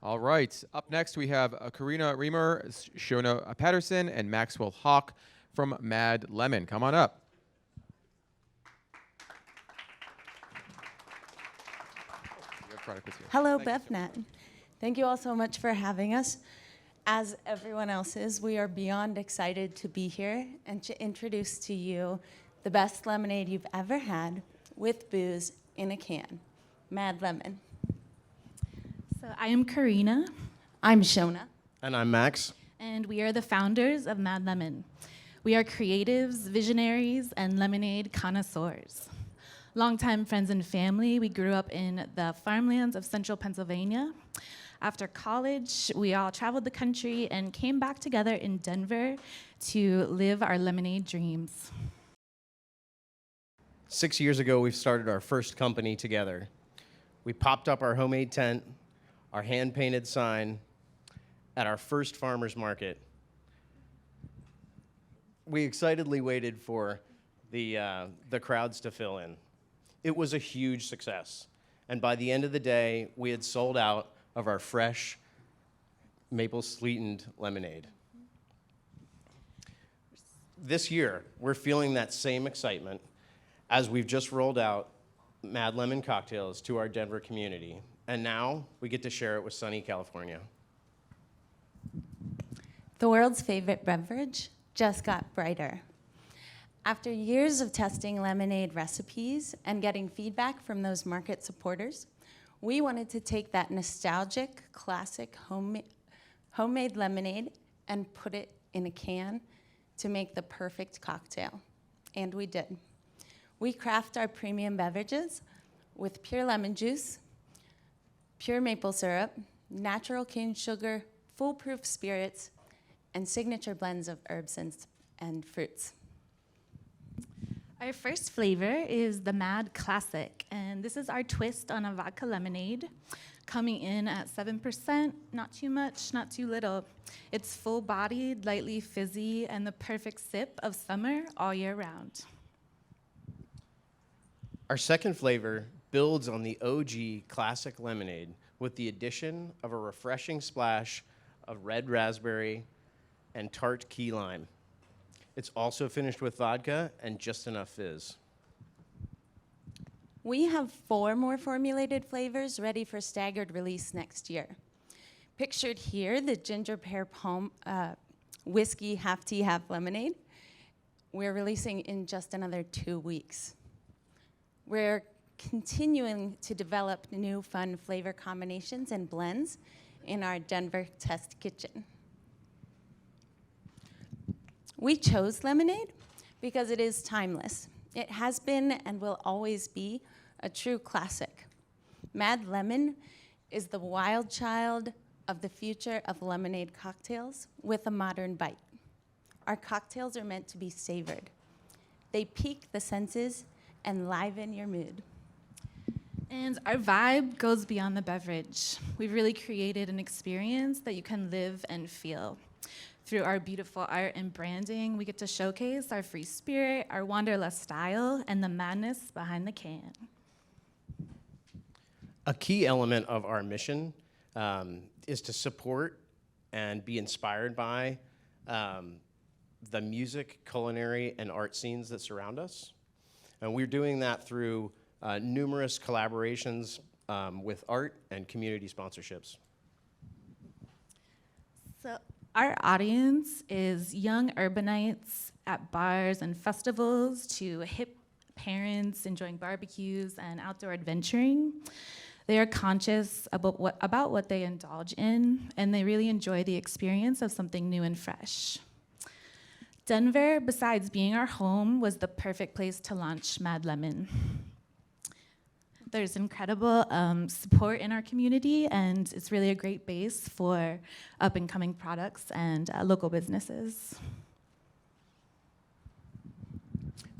All right. Up next, we have Karina Reamer, Shona Patterson, and Maxwell Hawk from Mad Lemon. Come on up. Hello, BevNET. Thank you all so much for having us. As everyone else is, we are beyond excited to be here and to introduce to you the best lemonade you've ever had with booze in a can, Mad Lemon. So I am Karina. I'm Shona. And I'm Max. And we are the founders of Mad Lemon. We are creatives, visionaries, and lemonade connoisseurs. Longtime friends and family, we grew up in the farmlands of central Pennsylvania. After college, we all traveled the country and came back together in Denver to live our lemonade dreams. 6 years ago, we started our first company together. We popped up our homemade tent, our hand-painted sign at our first farmer's market. We excitedly waited for the crowds to fill in. It was a huge success. And by the end of the day, we had sold out of our fresh maple sweetened lemonade. This year, we're feeling that same excitement as we've just rolled out Mad Lemon cocktails to our Denver community. And now we get to share it with sunny California. The world's favorite beverage just got brighter. After years of testing lemonade recipes and getting feedback from those market supporters, we wanted to take that nostalgic, classic homemade lemonade and put it in a can to make the perfect cocktail. And we did. We craft our premium beverages with pure lemon juice, pure maple syrup, natural cane sugar, foolproof spirits, and signature blends of herbs and fruits. Our first flavor is the Mad Classic, and this is our twist on a vodka lemonade, coming in at 7%, not too much, not too little. It's full-bodied, lightly fizzy, and the perfect sip of summer all year round. Our second flavor builds on the OG classic lemonade with the addition of a refreshing splash of red raspberry and tart key lime. It's also finished with vodka and just enough fizz. We have 4 more formulated flavors ready for staggered release next year. Pictured here, the ginger pear palm whiskey half tea, half lemonade. We're releasing in just another 2 weeks. We're continuing to develop new fun flavor combinations and blends in our Denver test kitchen. We chose lemonade because it is timeless. It has been and will always be a true classic. Mad Lemon is the wild child of the future of lemonade cocktails with a modern bite. Our cocktails are meant to be savored. They pique the senses and liven your mood. And our vibe goes beyond the beverage. We've really created an experience that you can live and feel. Through our beautiful art and branding, we get to showcase our free spirit, our wanderlust style, and the madness behind the can. A key element of our mission is to support and be inspired by the music, culinary, and art scenes that surround us. And we're doing that through numerous collaborations with art and community sponsorships. So our audience is young urbanites at bars and festivals to hip parents enjoying barbecues and outdoor adventuring. They are conscious about what they indulge in, and they really enjoy the experience of something new and fresh. Denver, besides being our home, was the perfect place to launch Mad Lemon. There's incredible support in our community, and it's really a great base for up-and-coming products and local businesses.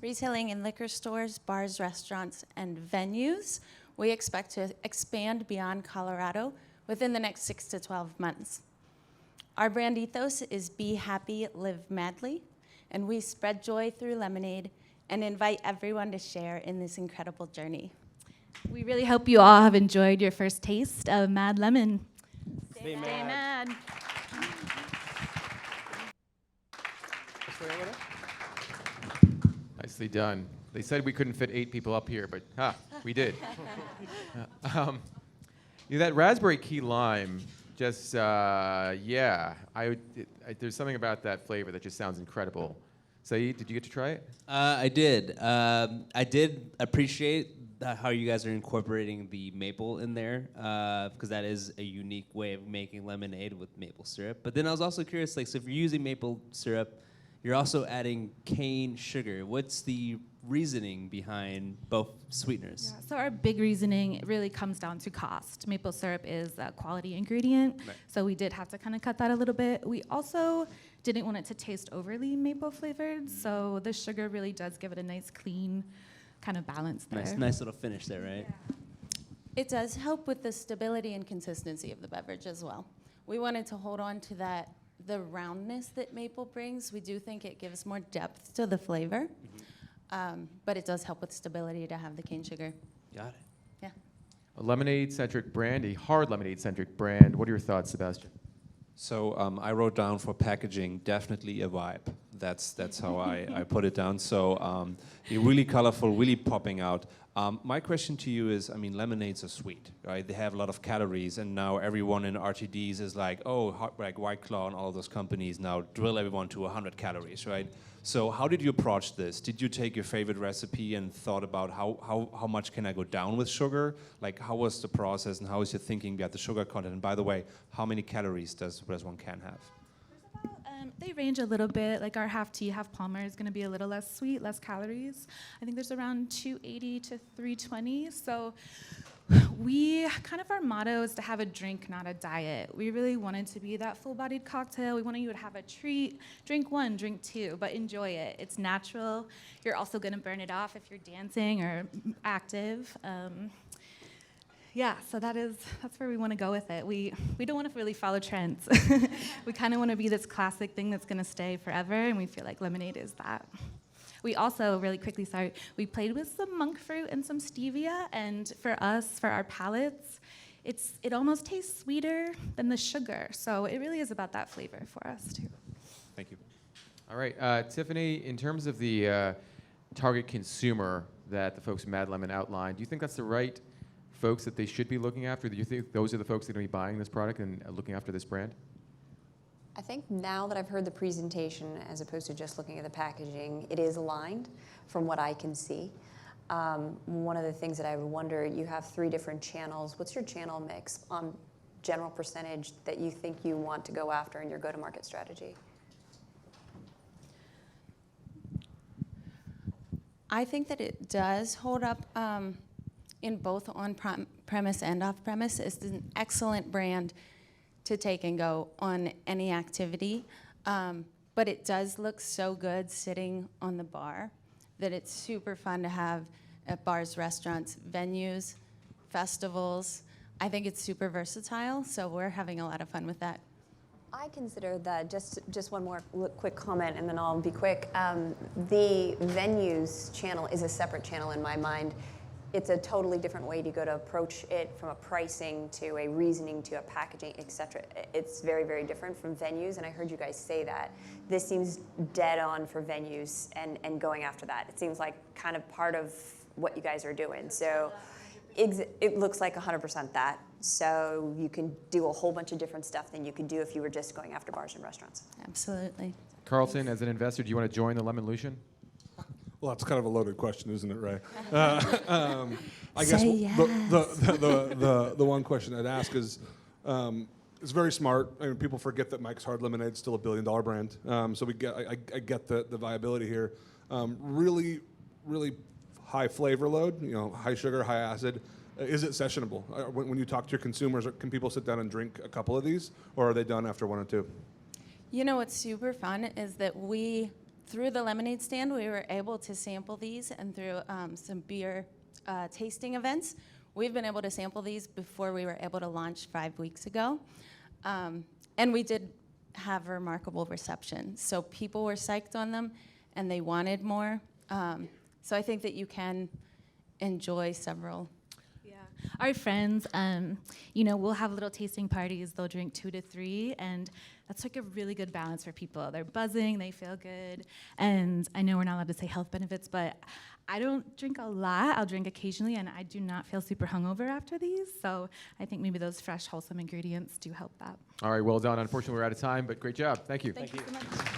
Retailing in liquor stores, bars, restaurants, and venues, we expect to expand beyond Colorado within the next 6 to 12 months. Our brand ethos is be happy, live madly, and we spread joy through lemonade and invite everyone to share in this incredible journey. We really hope you all have enjoyed your first taste of Mad Lemon. Stay Stay mad. mad. Nicely done. They said we couldn't fit 8 people up here, but we did. That raspberry key lime, just there's something about that flavor that just sounds incredible. Saeed, did you get to try it? I did. I did appreciate how you guys are incorporating the maple in there, because that is a unique way of making lemonade with maple syrup. But then I was also curious, like, so if you're using maple syrup, you're also adding cane sugar. What's the reasoning behind both sweeteners? Yeah, so our big reasoning, it really comes down to cost. Maple syrup is a quality ingredient, Right. so we did have to kind of cut that a little bit. We also didn't want it to taste overly maple flavored, so the sugar really does give it a nice, clean kind of balance there. Nice little finish there, right? It does help with the stability and consistency of the beverage as well. We wanted to hold on to the roundness that maple brings. We do think it gives more depth to the flavor, but it does help with stability to have the cane sugar. Got it. Yeah. A lemonade-centric brand, a hard lemonade-centric brand. What are your thoughts, Sebastian? So I wrote down for packaging, definitely a vibe. That's how I put it down. So really colorful, really popping out. My question to you is, I mean, lemonades are sweet, right? They have a lot of calories, and now everyone in RTDs is like, oh, like White Claw and all those companies now drill everyone to 100 calories, right? So how did you approach this? Did you take your favorite recipe and thought about how much can I go down with sugar? Like, how was the process, and how is your thinking about the sugar content? And by the way, how many calories does one can have? They range a little bit. Like our half tea, half Palmer is going to be a little less sweet, less calories. I think there's around 280 to 320. So our motto is to have a drink, not a diet. We really wanted to be that full-bodied cocktail. We wanted you to have a treat, drink one, drink two, but enjoy it. It's natural. You're also going to burn it off if you're dancing or active. So that's where we want to go with it. We don't want to really follow trends. We kind of want to be this classic thing that's going to stay forever, and we feel like lemonade is that. We also, really quickly, we played with some monk fruit and some stevia, and for us, for our palates, it almost tastes sweeter than the sugar. So it really is about that flavor for us, too. Thank you. All right, Tiffany, in terms of the target consumer that the folks from Mad Lemon outlined, do you think that's the right folks that they should be looking after? Do you think those are the folks that are going to be buying this product and looking after this brand? I think now that I've heard the presentation, as opposed to just looking at the packaging, it is aligned from what I can see. One of the things that I would wonder, you have 3 different channels. What's your channel mix on general percentage that you think you want to go after in your go-to-market strategy? I think that it does hold up in both on-premise and off-premise. It's an excellent brand to take and go on any activity, but it does look so good sitting on the bar that it's super fun to have at bars, restaurants, venues, festivals. I think it's super versatile, so we're having a lot of fun with that. I consider that, just one more quick comment and then I'll be quick. The venues channel is a separate channel in my mind. It's a totally different way to go to approach it, from a pricing to a reasoning to a packaging, etc. It's very, very different from venues, and I heard you guys say that. This seems dead on for venues and going after that. It seems like kind of part of what you guys are doing. So it looks like 100% that. So you can do a whole bunch of different stuff than you could do if you were just going after bars and restaurants. Absolutely. Carlton, as an investor, do you want to join the Lemon Lucian? Well, that's kind of a loaded question, isn't it, Ray? I guess Say yes. the one question I'd ask is, it's very smart. I mean, people forget that Mike's Hard Lemonade is still a billion-dollar brand. So I get the viability here. Really high flavor load. High sugar, high acid. Is it sessionable? When you talk to your consumers, can people sit down and drink a couple of these, or are they done after 1 or 2? What's super fun is that through the lemonade stand, we were able to sample these, and through some beer tasting events, we've been able to sample these before we were able to launch 5 weeks ago. And we did have a remarkable reception. So people were psyched on them, and they wanted more. So I think that you can enjoy several. Yeah, our friends, we'll have little tasting parties. They'll drink 2 to 3, and that's like a really good balance for people. They're buzzing, they feel good, and I know we're not allowed to say health benefits, but I don't drink a lot. I'll drink occasionally, and I do not feel super hungover after these, so I think maybe those fresh, wholesome ingredients do help that. All right, well done. Unfortunately, we're out of time, but great job. Thank you. Thank you so much.